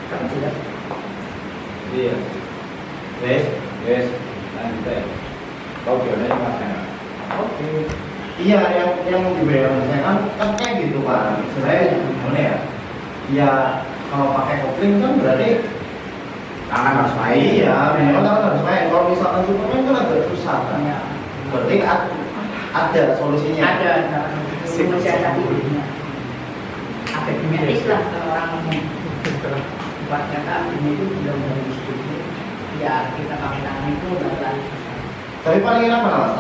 Kan jelas. Iya. Yes. Lanjut ya. Audionya cuma kamera. Oke. Iya, yang dibayar saya kan kayak gitu kan. Sebenarnya gimana ya? Ya kalau pakai kopling kan berarti Tangan harus main. iya, memang kan harus main. Kalau misalkan Superman kan agak susah kan. Ya. Berarti ada solusinya. Ada cara mensiasati dirinya. Agak dimetik lah kalau orang buat kata ini itu belum dari situ. Ya kita pakai tangan itu udah terlalu susah. Tapi paling enak mana mas?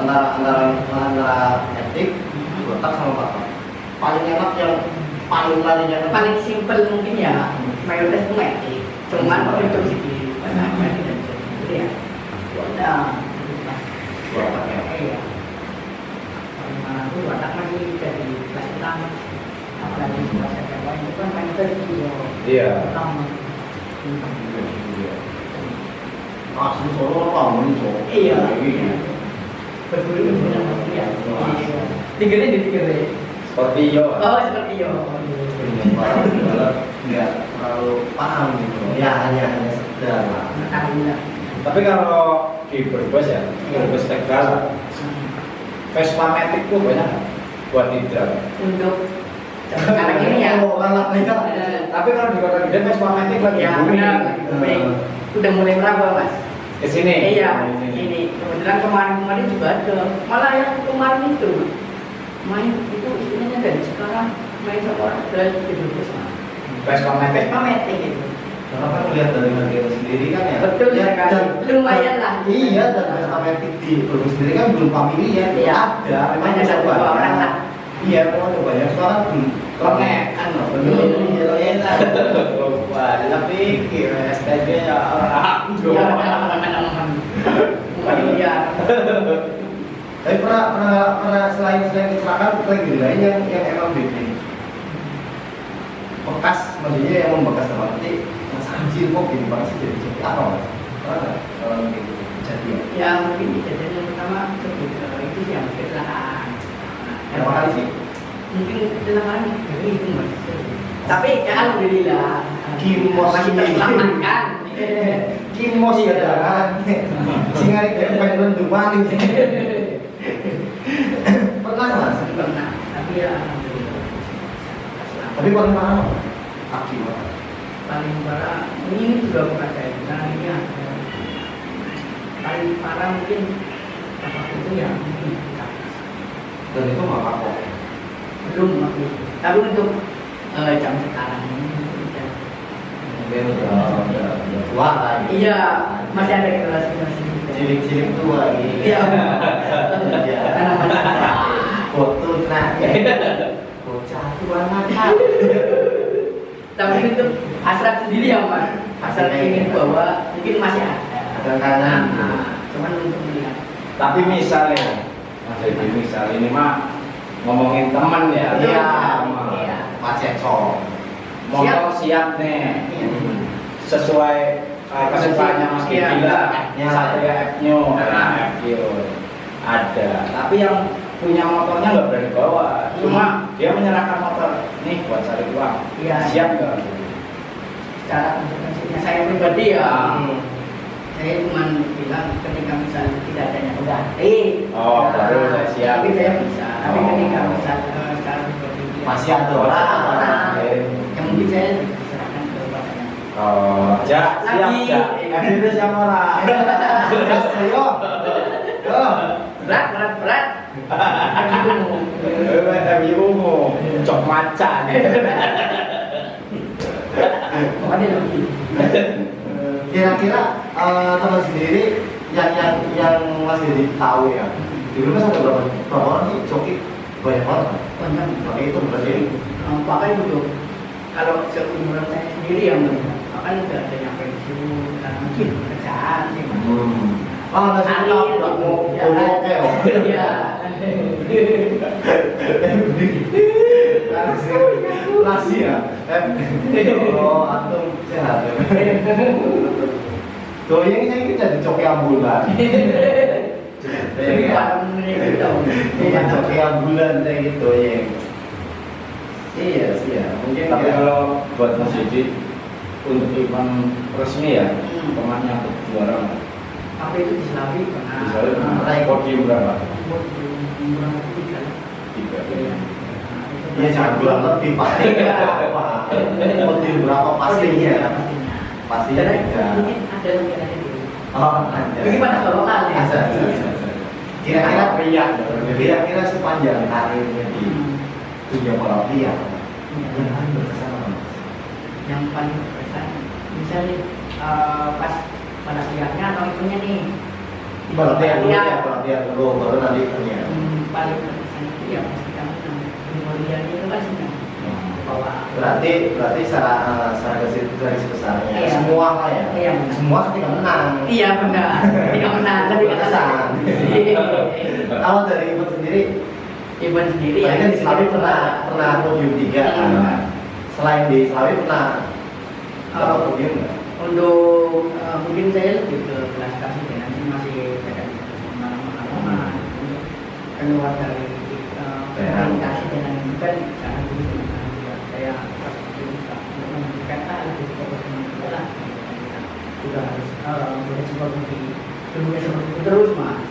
Antara etik, botak sama bapak. Paling enak yang paling larinya kan? Paling simpel mungkin ya mayoritas itu metik. Cuman untuk sedikit banyak tidak bisa. Jadi ya. Nah, Iya. Pertama. Asli Solo apa muni Solo? Iya. Berburu punya ya. Tinggalnya di tinggalnya. Scorpio. Oh, Scorpio. Enggak terlalu paham gitu. Ya hanya sekedar lah. Alhamdulillah. Tapi kalau di Brebes ya, Brebes Tegal, Vespa Matic tuh banyak nggak? Buat hidral. Untuk sekarang ini ya. Oh, anak mereka. Tapi kalau di kota gede Vespa Matic lagi Ya booming. benar. Baik. Udah mulai meraba mas. Ke sini. Iya. Ini kebetulan kemarin juga ada. Malah yang kemarin itu main itu istilahnya dari sekarang main sama orang dari Brebes mas. Vespa Matic. Vespa Matic itu. Karena kan melihat dari harga sendiri kan ya. Betul ya, sekali. dan- Lumayan lah. Iya, dan Vespa Matic di Brebes sendiri kan belum familiar. Iya. Ada, memang Hanya satu banyak. dua orang lah. Iya, memang ada banyak. Sekarang belum. Anu, Betul. iya. Wah, tapi STJ ya orang. Iya, teman-teman. Iya. Tapi pernah selain kecelakaan lagi lain yang emang bikin bekas, maksudnya yang membekas dalam arti mas anjir kok gini banget sih jadi apa mas? Pernah nggak kalau gitu kejadian? Ya mungkin kejadian yang pertama itu sih yang kecelakaan. Berapa kali sih? Mungkin kecelakaan dari itu mas. Tapi ya alhamdulillah Kimos masih ini. terselamatkan. Kimos ya kan? Singari kayak pengen maling. Pernah mas? Pernah, tapi ya alhamdulillah. Tapi paling parah apa? Kaki mas. Paling parah ini juga bukan saya karena ini ada paling parah mungkin apa itu ya mungkin Dan itu nggak kapok. belum aku. Tapi untuk jam sekarang ini ya. Mungkin udah tua lah. gitu. Iya, masih ada generasi masih muda. Cilik-cilik tua gitu. Iya. Iya. Karena banyak Foto nah. Bocah tua nakal. tapi untuk hasrat sendiri ya mas, hasrat ingin bawa mungkin masih ada. Ada kanan. Cuman untuk melihat. Tapi misalnya, Mas Edi, misal ini mah ngomongin teman ya. Iya. Iya. Mas Cecok. Motor siap nih. Iya. Sesuai kesukaannya Mas Edi Iya. lah. Iya. Satria F-Nyo, FQ ada. Tapi yang punya motornya nggak berani bawa. Cuma dia menyerahkan motor nih buat cari uang. Iya. Siap nggak? Secara konsekuensinya saya pribadi ya, Ah. saya cuma bilang ketika misalnya tidak adanya udah, Oh, baru saya siap. Tapi saya bisa. Tapi Oh. ketika misalnya secara pribadi dia Masih ada orang. yang mungkin saya diserahkan kepadanya. Oh, siap, Lagi. siap. Itu siapa orang? Mas ayo. Yo. Berat. MU umum, cok macan. Pokoknya lebih. Kira-kira teman sendiri yang Mas Dedi tahu ya. Di rumah sampai berapa orang sih joki? Banyak banget. Banyak. Oke itu berarti. Bahkan dulu kalau seumuran saya sendiri yang melihat, bahkan udah ada yang pensiun karena mungkin pekerjaan sih mas. Ah, nasi Alir. tak mau Ya. oke. Iya. Nasi ya. Oh, antum sehat ya. Doyeng ini jadi joki ambulan. Iya, joki ambulan kayak gitu doyeng. Iya sih ya, mungkin Tapi ya. kalau buat Mas Edi untuk event resmi ya, temannya juara. Apa itu di Selawi pernah. Misalnya Raih podium berapa? Kurang lebih tiga. Tiga. Iya jangan bilang lebih pasti berapa. Mobil berapa pastinya? Pastinya Karena tiga. mungkin ada lebih ada dulu. Oh, ada. Bagaimana kalau lokal ya? Ada. Kira-kira sepanjang karirnya di dunia balap liar yang paling berkesan apa? Yang paling berkesan misalnya pas pada liarnya atau itunya nih Balap liar dulu ya, balap liar dulu, baru nanti dunia. paling berkesan itu ya pasti kamu kemudian itu kan senang bawa Berarti secara garis besarnya Iya. semua lah ya. Iya, benar. Semua ketika menang. iya benar ketika menang tadi kata Berkesan. Kalau dari event sendiri, event sendiri tadi ya kan di Selawi pernah podium 3 kan. Iya. Selain di Selawi pernah Untuk mungkin saya lebih ke kelas kasih ya, nanti masih ada pengalaman untuk keluar dari komunikasi dengan itu kan jangan dulu saya pas itu untuk menunjukkan lebih fokus dengan bola juga harus boleh seperti itu terus mas.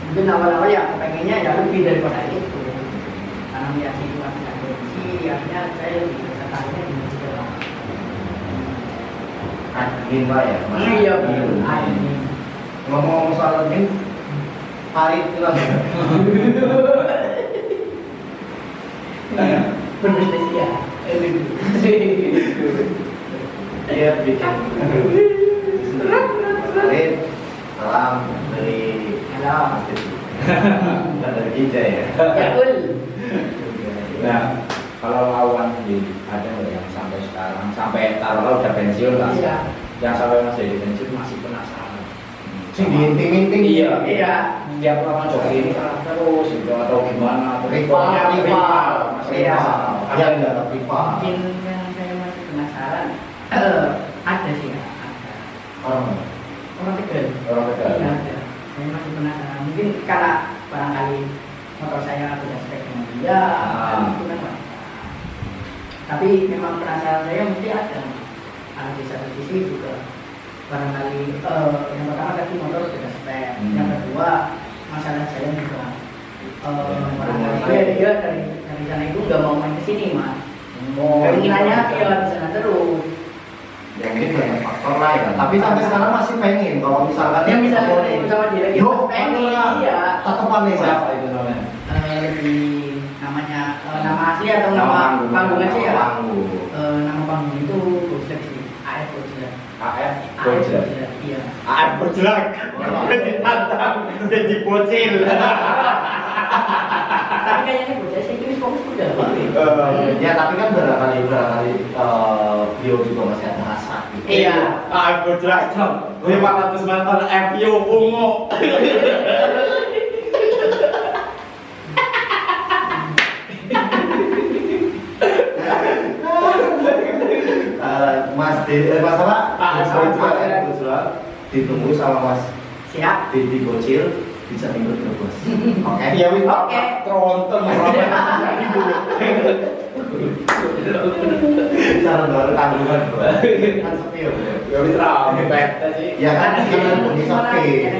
Mungkin awal-awal ya pengennya ya lebih daripada itu karena melihat situasi dan kondisi akhirnya saya lebih tertariknya di bola. Admin pak ya? Iya betul. Admin. Ngomong soal admin, Farid bilang berbisnis ya. Iya bikin. Farid, salam dari Halo. dari Ija ya. Ya ul. Nah, kalau lawan sendiri ada nggak yang sampai sekarang sampai taruhlah udah pensiun lah, Iya. yang sampai masih di pensiun masih penasaran. Sing diinting-inting. Iya. Iya. Tiap lawan joki ini terus gitu atau gimana? Atau Rival. masih Iya. rival. Ada nggak rival? Mungkin yang saya masih penasaran ada sih ya. Ada. Orang Tegal. Orang Tegal. Iya ada. Saya masih penasaran. Mungkin karena barangkali motor saya sudah spek dengan dia, itu kan wajar. Tapi memang penasaran saya mesti ada. Ada di satu sisi juga barangkali yang pertama tadi motor sudah spek. Yang kedua masalah jalan juga. Barangkali dia dari sana itu nggak mau main ke sini mas. Keinginannya dia di sana terus. Ya mungkin banyak faktor lain kan. Tapi sampai sekarang masih pengen kalau misalkan Dia bisa ketemu sama dia lagi. Pengen iya. Tatapan nih Siapa itu namanya? Lebih namanya nama asli atau nama panggung aja ya? Panggung. Nama panggung itu Gojek sih. AF Gojek. AF AF Gojek. Gojek. Iya. AF Gojek. Ditantang jadi bocil. Tapi kayaknya Gojek sih ini fokus udah. ya tapi kan barangkali beliau juga masih ada hasrat gitu. Iya. AF Gojek. 500 meter FU ungu. Masalah ditunggu sama Mas Siap. Didi Bocil bisa minggu terus. Oke. Ya wis Oke. tronton Cara baru tanggungan bro. Kan sepi ya. ya wis ra bete sih. Ya kan kan bisa sepi.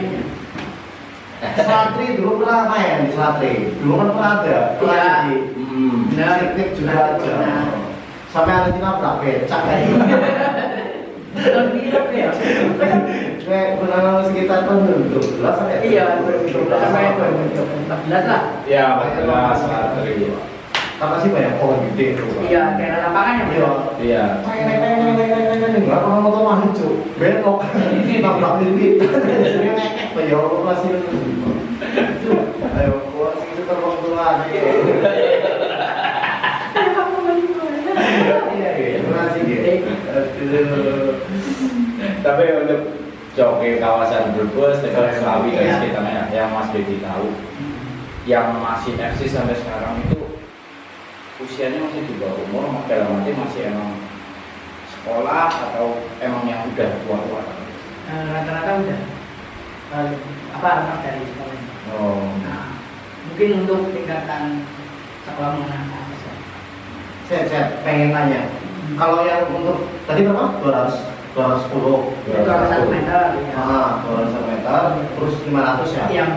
Selatri dulu pernah main di Selatri. Dulu kan pernah ada. Iya. Nah, sirkuit juga ada. Sampai ada nabrak becak kayak gitu. Lebih apa ya? Kayak pernah sekitar tahun 2012 sampai. Iya, 2012 sampai 2014 lah. Ya, 14 Selatri. Karena sih banyak pohon gede itu. Iya, daerah lapangan ya. Iya. Iya. Enggak pernah motor maju, belok, nabrak bibit, jadi ngekek, ya Allah masih itu. Ayo, keluar sih itu terbang keluar. Iya, masih gitu. Tapi untuk joki kawasan Brebes, Tegal Selawi dan sekitarnya yang Mas Dedi tahu, yang masih eksis sampai sekarang itu usianya masih di bawah umur, dalam arti masih emang sekolah atau emang yang udah tua-tua? Rata-rata udah anak dari sekolah. Oh. Nah, mungkin untuk tingkatan sekolah menengah atas ya. Saya pengen tanya, kalau yang untuk tadi berapa? 210 200 meter ya. 200 meter, terus 500 ya? Yang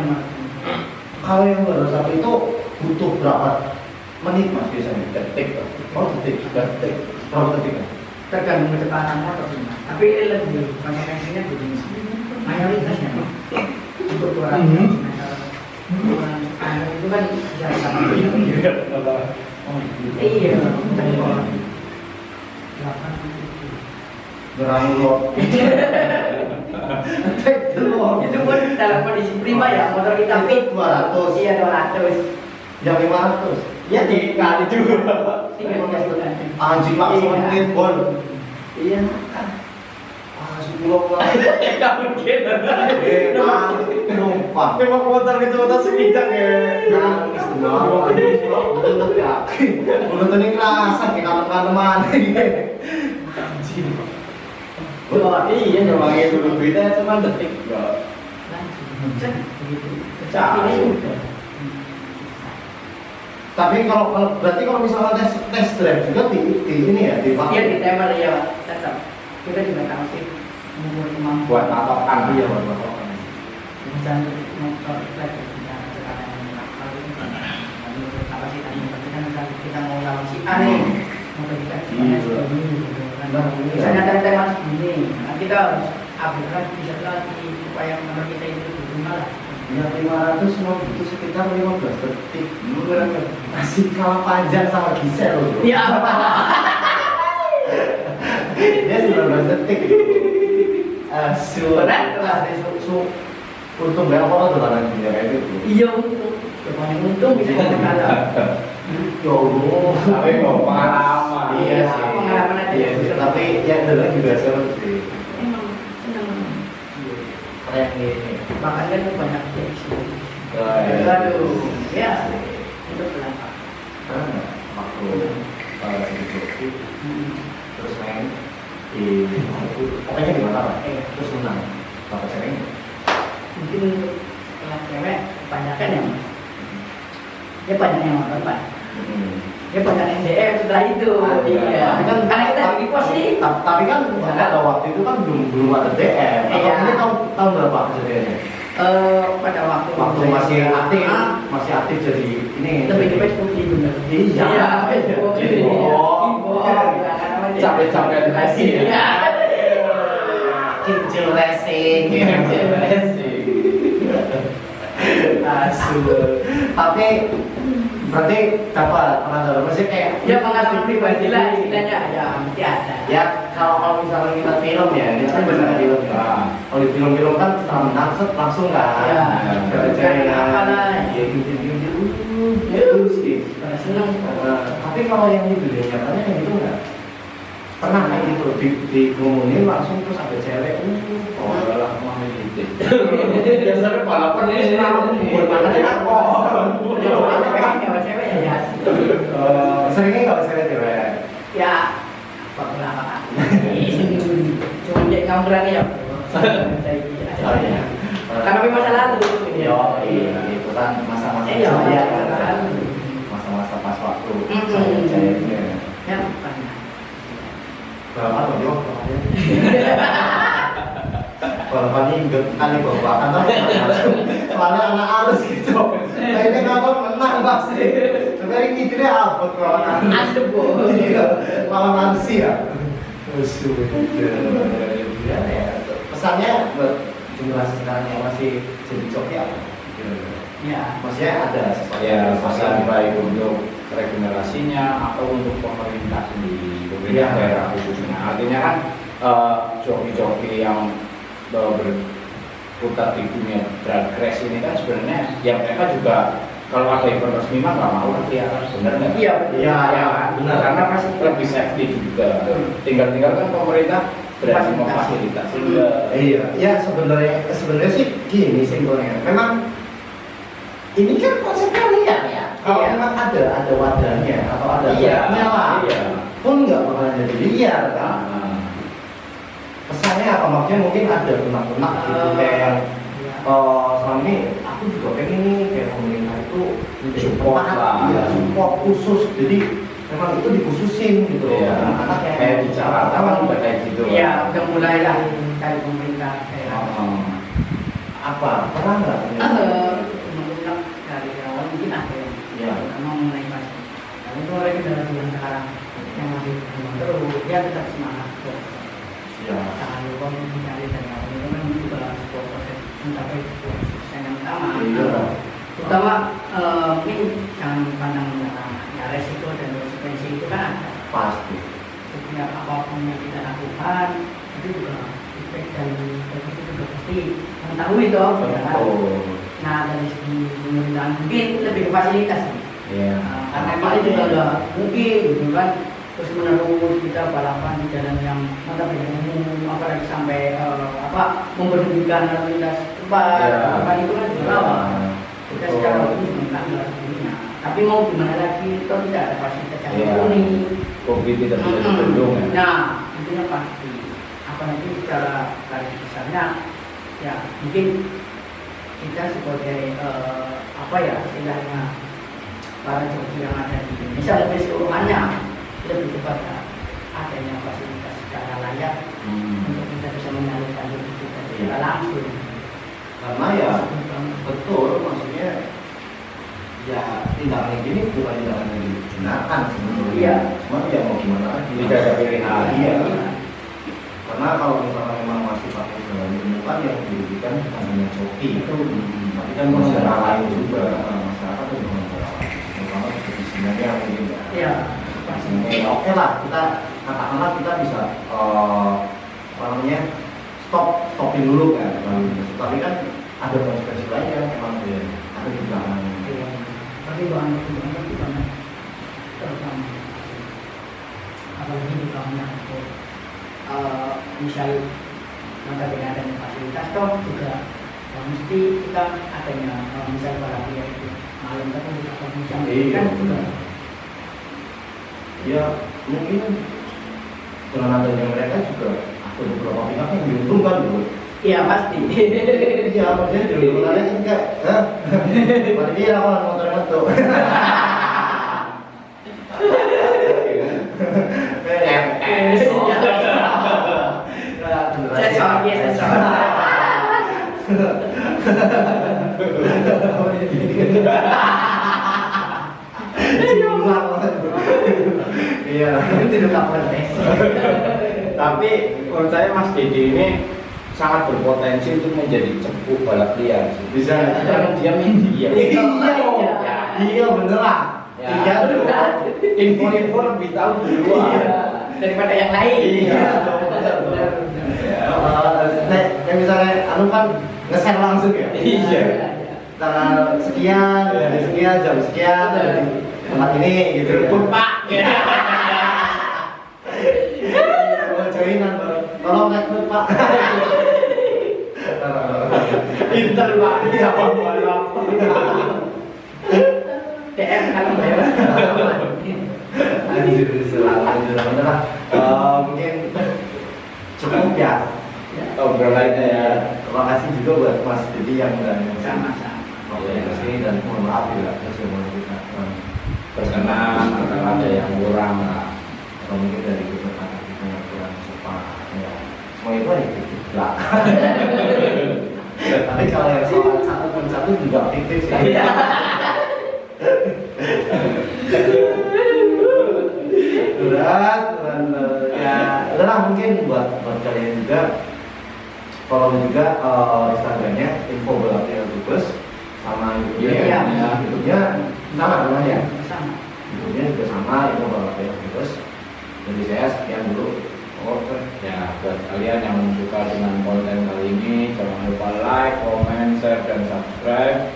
Kalau yang 201 itu butuh berapa menit mas biasanya? Detik. Oh detik. Berapa detik? tergantung kecepatan motor sih mas. Tapi lebih konsekuensinya begini, mayoritasnya untuk 200 meter itu kan bisa sama. Iya. Berangkat. Itu pun dalam kondisi prima ya, motor kita fit 200. Iya 200. Yang 500. Ya dikali juga. 13 bulan. Anjing pak, menit bon. Iya. 10 lah. Enggak mungkin. Numpang. Memang motor kecepatan sekejap ya. Nangis dua. Belum yakin. Belum tadi ngerasa kayak kanan-kanan mana. Oh, iya ngomongin dulu berita cuma detik enggak. Tapi kalau berarti kalau misalnya tes drive juga di ini ya dipakai. Iya di timer ya tetap. Kita juga tahu sih mengukur kemampuan. Buat patokan dia buat patokan. Misalnya motor lagi kita sekarang kapasitasnya berarti kan kita mau lawan si A nih, motor kita misalnya ada tema segini, nah kita harus upgrade lagi, bisa lagi supaya motor kita itu berguna lah. Ya 500 mau itu sekitar 15 detik. Masih kalah panjang sama Gisel loh. Iya. Dia 19 detik. Berat lah. Untung banyak orang tuh karena dunia kayak gitu. Iya untung. Yang untung bisa kita kalah. Ya Allah. Tapi kok pengalaman. Iya sih. Pengalaman aja. Iya sih. Tapi yang dulu juga seru sih. Emang senang. Kayak gini. Makanya tuh banyak sih. Aduh, ya itu pelengkap. Waktu itu terus main di pokoknya di mana lah. Terus menang. Bapak sering. Mungkin untuk kelas cewek kebanyakan ya mas. Dia banyak yang nonton pak. Dia banyak NDM setelah itu. Iya. Tapi kan Karena kita di pos sih. Tapi kan pada waktu itu kan belum ada DM. Iya. Ini tahun berapa kejadiannya? Pada waktu masih aktif jadi ini. lebih cepat seperti benar. Iya. Capek-capek racing. Iya. Kincil racing. Asul. Tapi berarti dapat pernah masih kayak Ya pengalaman pribadi lah istilahnya ya mesti ada. ya kalau misalnya kita film ya ini kan benar film ya. Kalau di film-film kan setelah menang langsung kan. Ya. Cewek-cewek Apa lah. ya gitu itu sih. Senang. Tapi kalau yang di dunia nyatanya yang itu enggak pernah kayak gitu di ngomongin langsung terus ada cewek Oh, lah mah gitu. Biasanya balapan ini bermaknanya kan Cewek ya. seringnya nggak bisa cewek Ya, beberapa kali. Cuma dia nggak berani ya. Karena masa lalu. iya itu kan masa-masa Iya, saya masa lalu. masa-masa pas waktu Mm-mm. saya itu ya Ya, banyak. berapa tuh dia berapa inget kali bawa soalnya anak halus gitu kayaknya nonton menang pasti tapi ini dia abot kalau Adem bu. malah nansi ya pesannya buat generasi sekarang yang masih jadi coki apa? Ya. Maksudnya ada sesuatu Ya, pesan baik untuk regenerasinya atau untuk pemerintah sendiri, pemerintah daerah khususnya. Artinya kan joki-joki yang berputar di dunia drag race ini kan sebenarnya ya mereka juga kalau ada event resmi mah nggak mau lagi ya kan benar nggak? Iya, Iya, ya, benar. Karena pasti lebih safety juga. Tinggal kan pemerintah berhasil memfasilitasi. Iya, ya sebenarnya sih gini simpelnya. Memang ini kan konsepnya liar ya. Kalau Iya. memang ada wadahnya atau ada wadahnya lah, pun nggak bakalan jadi liar kan. Pesannya apa maksudnya mungkin ada lunak-lunak gitu kayak yang selama ini aku juga pengen nih kayak pemerintah itu Support lah. ya, support khusus. Jadi memang itu dikhususin gitu. Iya. Anak-anak yang Kayak di Jakarta kan udah kayak gitu. Iya, udah mulai lah dari pemerintah daerah. apa pernah nggak? Mengulang dari awal mungkin ada yang Ya. karena mengenai pasti. Kalau itu orang generasi yang sekarang yang masih terus dia tetap semangat kok. Ya. Jangan lupa mencari dari awal itu kan juga sebuah proses mencapai sebuah sukses yang utama. Iya. Terutama mungkin jangan pandang belakang. Ya resiko dan konsekuensi itu kan ada. Pasti. Setiap apapun yang kita lakukan itu juga efek dan itu juga pasti mengetahui itu. Ya kan? Nah dari segi pemerintahan mungkin lebih ke fasilitas nih. Iya. Karena kita juga udah mungkin gitu kan terus menerus kita balapan di jalan yang mantap ya umum apalagi sampai memberhentikan lalu lintas cepat balapan itu kan juga lama kita secara umum menanggar dirinya tapi mau gimana lagi itu tidak ada fasilitas yang mumpuni. Covid tidak bisa dibendung ya. Nah tentunya pasti. Apalagi secara garis besarnya, ya mungkin kita sebagai apa ya istilahnya para joki yang ada di Indonesia lebih keseluruhannya lebih kepada adanya fasilitas secara layak untuk kita bisa menyalurkan hidup kita secara langsung. Karena ya betul, maksudnya ya tindakan ini bukan tindakan yang digunakan sebenarnya. Iya. Cuma ya mau gimana lagi? Tidak ada pilihan. Iya. Karena kalau misalnya memang masih pakai segala ditemukan yang dirugikan bukan hanya joki itu, tapi kan masyarakat lain juga, masyarakat juga masyarakat. Terutama sebenarnya mungkin ya. Iya. Ya, oke lah, kita katakanlah kita bisa apa namanya stopin dulu kan. Tapi kan ada konsekuensi lain yang memang ada di belakangnya. Iya. Pertimbangan itu banyak, terutama apalagi di kawasan untuk misal mengadakan adanya fasilitas toh juga mesti kita adanya misal balapia itu malam terus atau jam kan juga. Ya mungkin dengan adanya mereka juga ada beberapa pihak yang diuntungkan dulu. Iya pasti. Iya maksudnya diuntungkannya sih enggak. Mari dia apa motor motor. Iya, Itu tidak protes. Tapi menurut saya Mas Dedi ini sangat berpotensi untuk menjadi cepu balap liar. Bisa. Karena dia media. Iya bener lah. Ya. Iya bener. Info-info lebih tahu duluan. Daripada yang lain. Iya. Yang misalnya anu kan nge-share langsung ya. Iya. Tanggal sekian, hari sekian, jam sekian, tempat ini gitu. Pak. Mau joinan tolong rekrut Pak. Pinter Pak. Siapa balap? DM kalau bayar. Anjir, selalu bener lah. Mungkin cukup ya. Obrolannya ya. Terima kasih juga buat Mas Dedi yang udah Sama-sama. kesini dan mohon maaf ya semua kita Berkenan atau ada yang kurang lah. atau mungkin dari kata kita yang kurang sopan ya semua itu ada fiktif lah. Tapi kalau yang soal satu pun satu juga fiktif sih. Berat dan ya udahlah mungkin buat kalian juga follow juga Instagramnya info balapnya Bus sama YouTube-nya Iya. YouTube-nya sama namanya. Sama. YouTube-nya juga sama info balapnya Bus. Jadi saya sekian dulu. Oke. Ya, buat kalian yang suka dengan konten kali ini, jangan lupa like, comment, share, dan subscribe.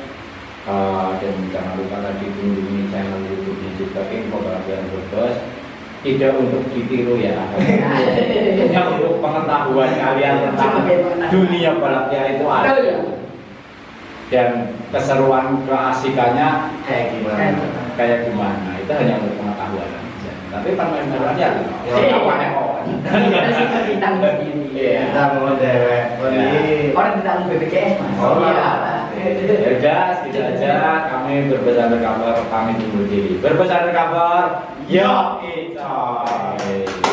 Dan jangan lupa tadi kunjungi channel YouTube-nya juga Info Balap Bus. Tidak untuk ditiru ya, hanya untuk pengetahuan kalian tentang dunia balap liar itu ada. Dan keseruan keasikannya kayak gimana, itu hanya untuk pengetahuan aja. Tapi permainan ya, apa Kita sih kita sendiri. Iya. Kita mau dewek. Orang tidak mau BPJS mas. Oh, Iya. Ya udah, segitu aja. Kami berbesar kabar, kami undur diri. Berbesar kabar, yo, coy.